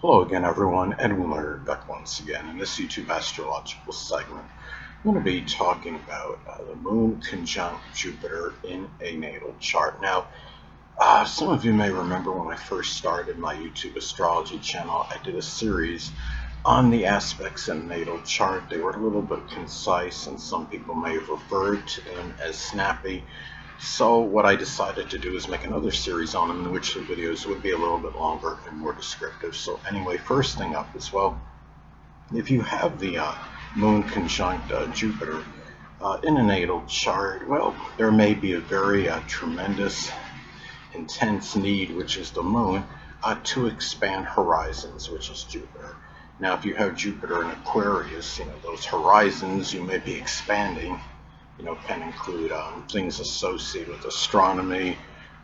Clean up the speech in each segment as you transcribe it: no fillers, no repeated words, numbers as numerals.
Hello again, everyone. Edwin Learnard back once again in this YouTube astrological segment. I'm going to be talking about the Moon conjunct Jupiter in a natal chart. Now, some of you may remember when I first started my YouTube astrology channel, I did a series on the aspects in natal chart. They were a little bit concise, and some people may have referred to them as snappy. So what I decided to do is make another series on them in which the videos would be a little bit longer and more descriptive. So anyway, first thing up is, well, if you have the Moon conjunct Jupiter in a natal chart, well, there may be a very tremendous, intense need, which is the Moon, to expand horizons, which is Jupiter. Now, if you have Jupiter in Aquarius, those horizons you may be expanding can include things associated with astronomy,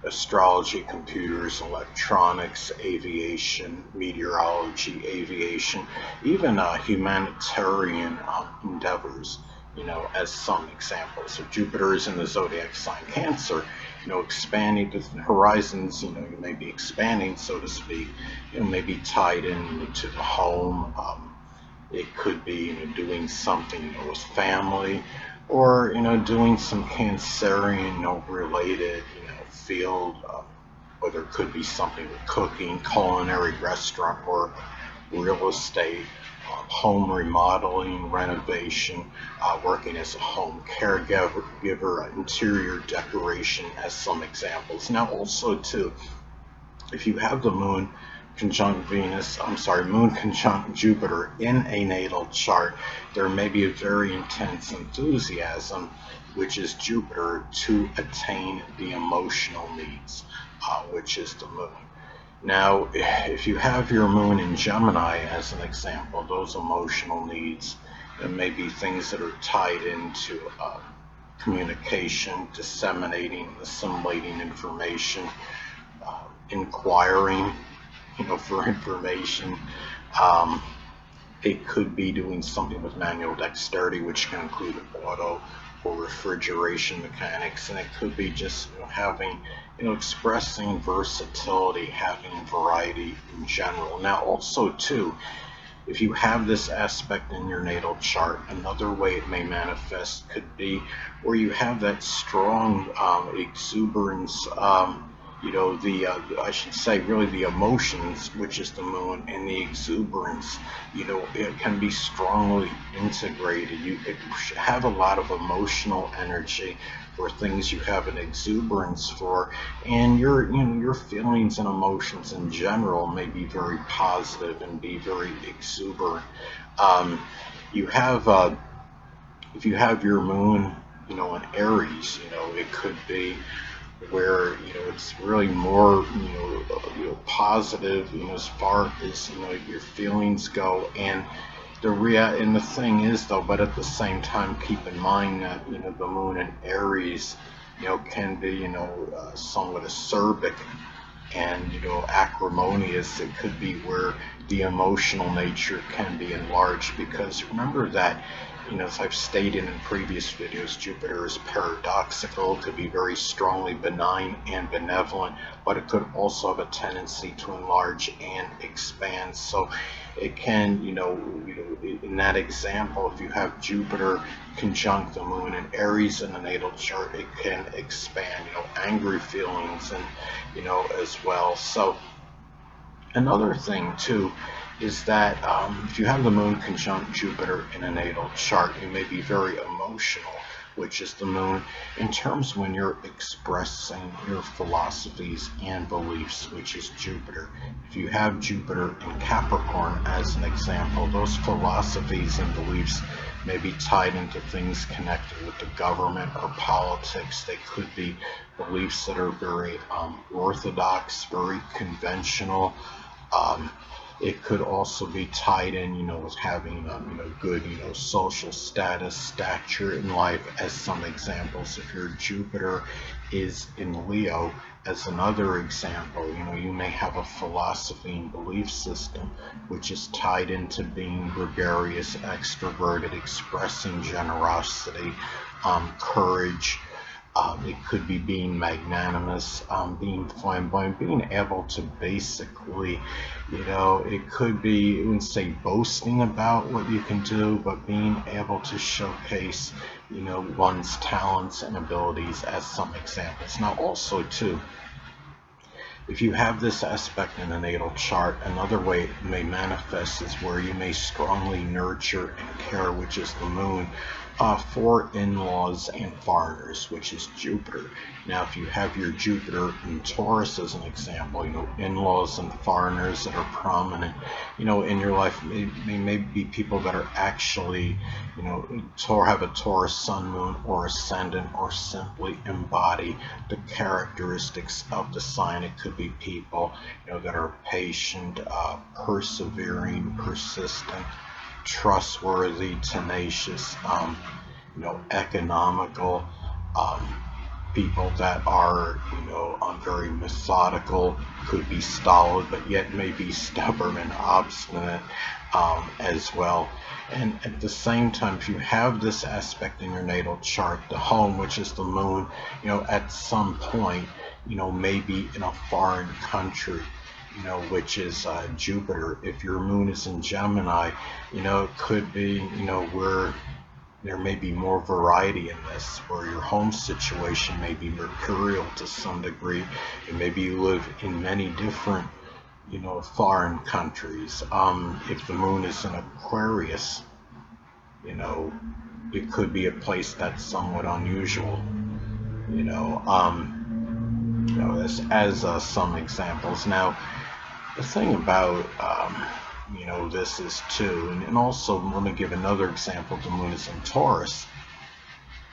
astrology, computers, electronics, aviation, meteorology, aviation, even humanitarian endeavors, as some examples. So Jupiter is in the zodiac sign Cancer, expanding the horizons, you may be expanding, so to speak, maybe tied into the home. It could be, doing something, with family, or, doing some Cancerian, related, field, whether it could be something with cooking, culinary, restaurant work, real estate, home remodeling, renovation, working as a home caregiver, interior decoration as some examples. Now also too, if you have the Moon conjunct Moon conjunct Jupiter in a natal chart, there may be a very intense enthusiasm, which is Jupiter, to attain the emotional needs, which is the Moon. Now, if you have your Moon in Gemini as an example, those emotional needs, there may be things that are tied into communication, disseminating, assimilating information, inquiring, for information. Um, it could be doing something with manual dexterity, which can include auto or refrigeration mechanics, and it could be just having, expressing versatility, having variety in general. Now, also too, if you have this aspect in your natal chart, another way it may manifest could be where you have that strong exuberance, I should say really the emotions, which is the Moon, and the exuberance, it can be strongly integrated. You have a lot of emotional energy for things you have an exuberance for, and your feelings and emotions in general may be very positive and be very exuberant. Um, you have if you have your Moon, in Aries, it could be where it's really more positive, as far as your feelings go, and the thing is though, but at the same time, keep in mind that the Moon in Aries can be somewhat acerbic and acrimonious. It could be where the emotional nature can be enlarged, because remember that, as I've stated in previous videos, Jupiter is paradoxical, could be very strongly benign and benevolent, but it could also have a tendency to enlarge and expand. So it can, in that example, if you have Jupiter conjunct the Moon in Aries in the natal chart, it can expand, angry feelings, and, as well. So another thing too is that if you have the Moon conjunct Jupiter in a natal chart, you may be very emotional, which is the Moon, in terms when you're expressing your philosophies and beliefs, which is Jupiter. If you have Jupiter in Capricorn as an example, those philosophies and beliefs may be tied into things connected with the government or politics. They could be beliefs that are very orthodox, very conventional. Um, it could also be tied in, with having, good, social status, stature in life, as some examples. If your Jupiter is in Leo, as another example, you may have a philosophy and belief system which is tied into being gregarious, extroverted, expressing generosity, courage, It could be being magnanimous, being flamboyant, being able to basically, it could be, I wouldn't say boasting about what you can do, but being able to showcase, one's talents and abilities as some examples. Now, also, too, if you have this aspect in a natal chart, another way it may manifest is where you may strongly nurture and care, which is the moon, for in-laws and foreigners, which is Jupiter. Now, if you have your Jupiter in Taurus as an example, in-laws and foreigners that are prominent, in your life, may be people that are actually, have a Taurus sun, moon, or ascendant, or simply embody the characteristics of the sign. It could be people, that are patient, persevering, persistent, trustworthy, tenacious, economical, um, people that are, very methodical, could be stolid, but yet may be stubborn and obstinate, as well. And at the same time, if you have this aspect in your natal chart, the home, which is the moon, at some point, maybe in a foreign country, which is Jupiter. If your moon is in Gemini, it could be, where there may be more variety in this, where your home situation may be mercurial to some degree, and maybe you live in many different, foreign countries. If the moon is in Aquarius, you know, it could be a place that's somewhat unusual. You know, as some examples. Now, the thing about this is too, and also let me give another example. The moon is in Taurus.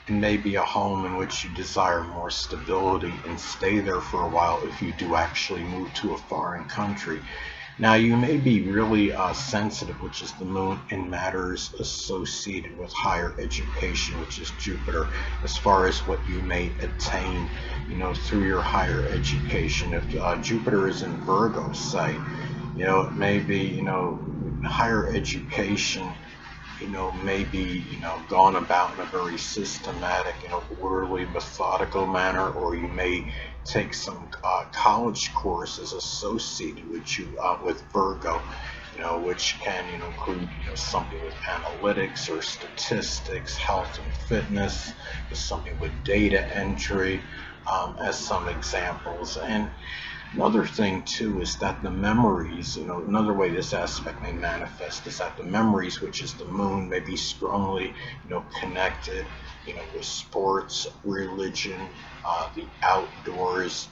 It may be a home in which you desire more stability and stay there for a while if you do actually move to a foreign country. Now, you may be really sensitive, which is the moon, in matters associated with higher education, which is Jupiter, as far as what you may attain, through your higher education. If Jupiter is in Virgo, say, it may be, higher education, may be, gone about in a very systematic, orderly, methodical manner, or you may take some college courses associated with with Virgo, which can, include, something with analytics or statistics, health and fitness, something with data entry, as some examples. And another thing too is that the memories, another way this aspect may manifest is that the memories, which is the moon, may be strongly, connected, with sports, religion, the outdoors,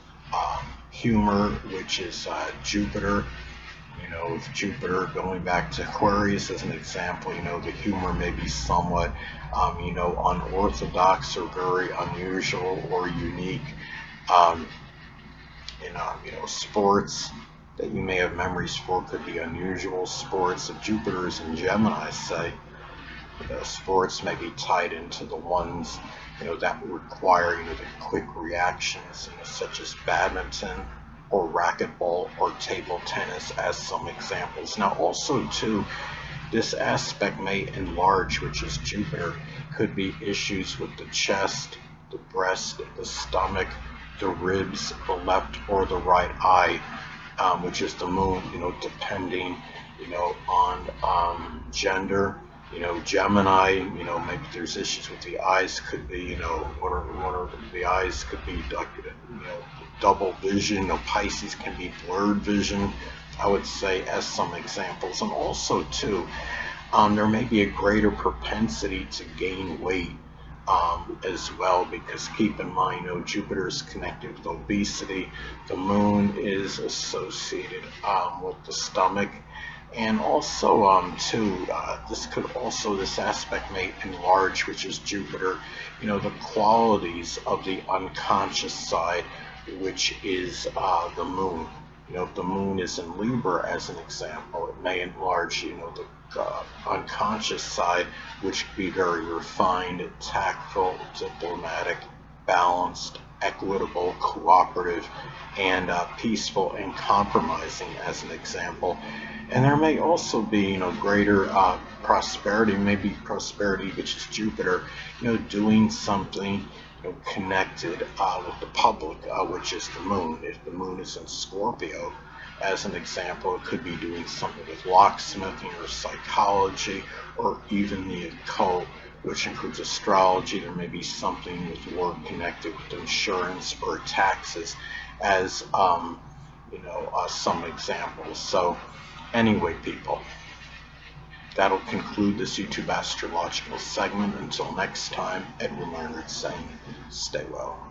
humor, which is Jupiter. With Jupiter going back to Aquarius as an example, the humor may be somewhat, unorthodox or very unusual or unique. Um, sports that you may have memories for could be unusual. Sports, if Jupiter is in Gemini, say, sports may be tied into the ones, that require, the quick reactions, such as badminton or racquetball or table tennis, as some examples. Now, also, too, this aspect may enlarge, which is Jupiter, could be issues with the chest, the breast, the stomach, the ribs, the left or the right eye, which is the moon, depending, on gender. Gemini, maybe there's issues with the eyes, could be, one of the eyes could be, double vision. Pisces can be blurred vision, I would say, as some examples. And also, too, there may be a greater propensity to gain weight, as well, because keep in mind, Jupiter is connected with obesity. The moon is associated, with the stomach. And also, too, this aspect may enlarge, which is Jupiter, the qualities of the unconscious side, which is the moon. If the moon is in Libra, as an example, it may enlarge, the unconscious side, which could be very refined, tactful, diplomatic, balanced, equitable, cooperative, and peaceful and compromising, as an example. And there may also be, greater prosperity, maybe prosperity, which is Jupiter, doing something, connected with the public, which is the moon. If the moon is in Scorpio, as an example, it could be doing something with locksmithing or psychology or even the occult, which includes astrology. There may be something with work connected with insurance or taxes, as some examples. So anyway, people, that'll conclude this YouTube astrological segment. Until next time, Edwin Learnard saying, stay well.